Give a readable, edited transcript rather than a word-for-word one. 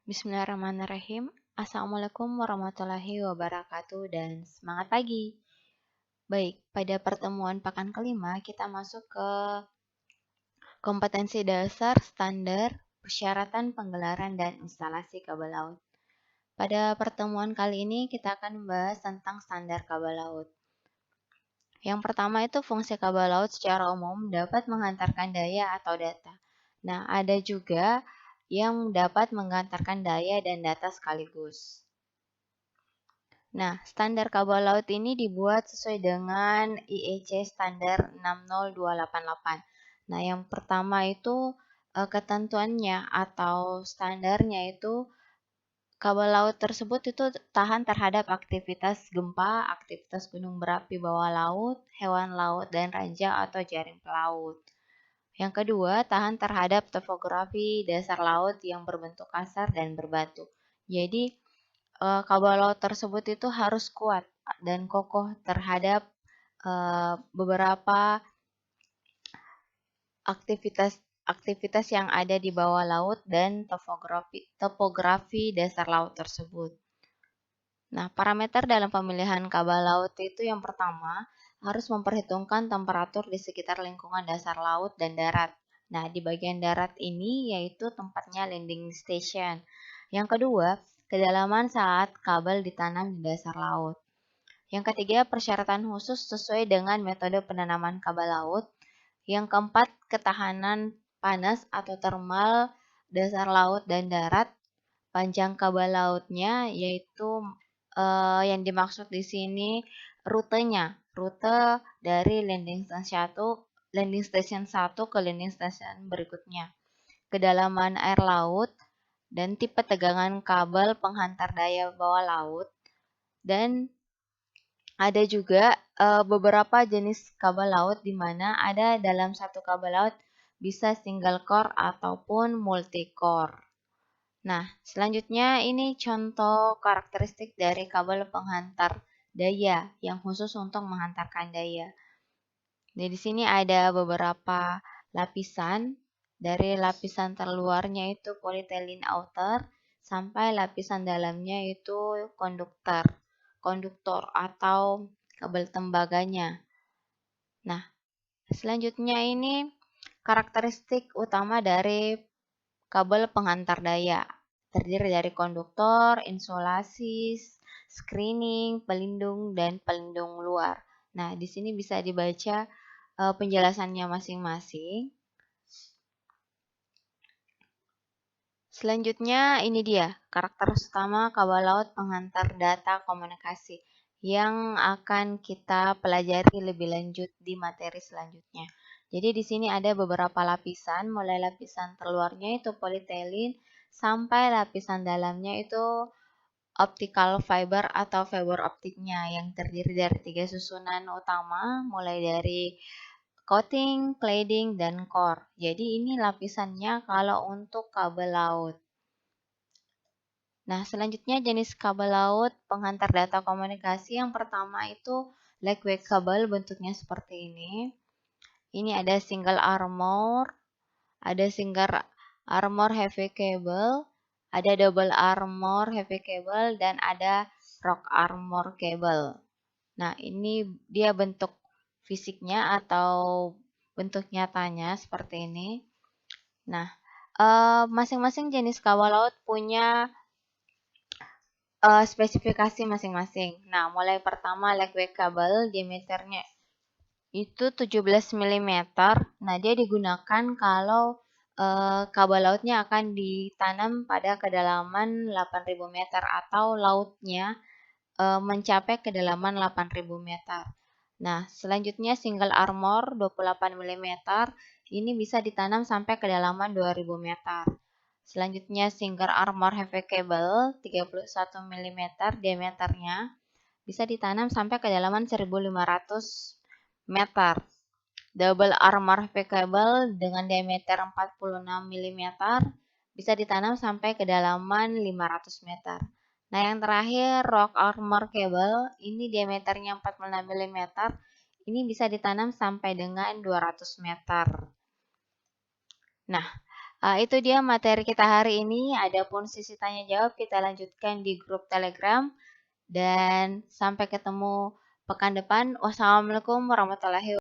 Bismillahirrahmanirrahim. Assalamualaikum warahmatullahi wabarakatuh dan semangat pagi. Baik, pada pertemuan pekan kelima kita masuk ke kompetensi dasar, standar, persyaratan penggelaran dan instalasi kabel laut. Pada pertemuan kali ini kita akan membahas tentang standar kabel laut. Yang pertama itu fungsi kabel laut secara umum dapat menghantarkan daya atau data. Nah, ada juga yang dapat menghantarkan daya dan data sekaligus. Nah, standar kabel laut ini dibuat sesuai dengan IEC standar 60288. Nah, yang pertama itu ketentuannya atau standarnya itu kabel laut tersebut itu tahan terhadap aktivitas gempa, aktivitas gunung berapi bawah laut, hewan laut, dan ranjau atau jaring pelaut. Yang kedua, tahan terhadap topografi dasar laut yang berbentuk kasar dan berbatu. Jadi, kabel laut tersebut itu harus kuat dan kokoh terhadap beberapa aktivitas yang ada di bawah laut dan topografi dasar laut tersebut. Nah, parameter dalam pemilihan kabel laut itu yang pertama harus memperhitungkan temperatur di sekitar lingkungan dasar laut dan darat. Nah, di bagian darat ini yaitu tempatnya landing station. Yang kedua, kedalaman saat kabel ditanam di dasar laut. Yang ketiga, persyaratan khusus sesuai dengan metode penanaman kabel laut. Yang keempat, ketahanan panas atau termal dasar laut dan darat. Panjang kabel lautnya yaitu yang dimaksud di sini rutenya, rute dari landing station 1 ke landing station berikutnya. Kedalaman air laut dan tipe tegangan kabel penghantar daya bawah laut, dan ada juga beberapa jenis kabel laut di mana ada dalam satu kabel laut bisa single core ataupun multi core. Nah, selanjutnya ini contoh karakteristik dari kabel penghantar daya yang khusus untuk menghantarkan daya. Nah, di sini ada beberapa lapisan. Dari lapisan terluarnya itu polyethylene outer sampai lapisan dalamnya itu konduktor atau kabel tembaganya. Nah, selanjutnya ini karakteristik utama dari kabel penghantar daya. Terdiri dari konduktor, insulasi, screening, pelindung, dan pelindung luar. Nah, di sini bisa dibaca penjelasannya masing-masing. Selanjutnya ini dia karakter utama kabel laut penghantar data komunikasi yang akan kita pelajari lebih lanjut di materi selanjutnya. Jadi di sini ada beberapa lapisan, mulai lapisan terluarnya itu polyethylene sampai lapisan dalamnya itu optical fiber atau fiber optiknya yang terdiri dari 3 susunan utama, mulai dari coating, cladding, dan core. Jadi ini lapisannya kalau untuk kabel laut. Nah, selanjutnya jenis kabel laut penghantar data komunikasi. Yang pertama itu lightweight kabel, bentuknya seperti ini. Ini ada single armor, ada single armor heavy cable, ada double armor heavy cable, dan ada rock armor cable. Nah, ini dia bentuk fisiknya atau bentuk nyatanya seperti ini. Nah, masing-masing jenis kabel laut punya spesifikasi masing-masing. Nah, mulai pertama lightweight kabel, diameternya itu 17 mm. Nah, dia digunakan kalau kabel lautnya akan ditanam pada kedalaman 8.000 meter atau lautnya mencapai kedalaman 8.000 meter. Nah, selanjutnya single armor 28 mm ini bisa ditanam sampai kedalaman 2.000 meter. Selanjutnya single armor heavy cable 31 mm diameternya bisa ditanam sampai kedalaman 1.500 meter. Double armor heavy cable dengan diameter 46 mm bisa ditanam sampai kedalaman 500 meter. Nah, yang terakhir rock armor cable ini diameternya 46 mm. Ini bisa ditanam sampai dengan 200 meter. Nah, Itu dia materi kita hari ini. Adapun sesi tanya jawab kita lanjutkan di grup Telegram dan sampai ketemu pekan depan. Wassalamualaikum warahmatullahi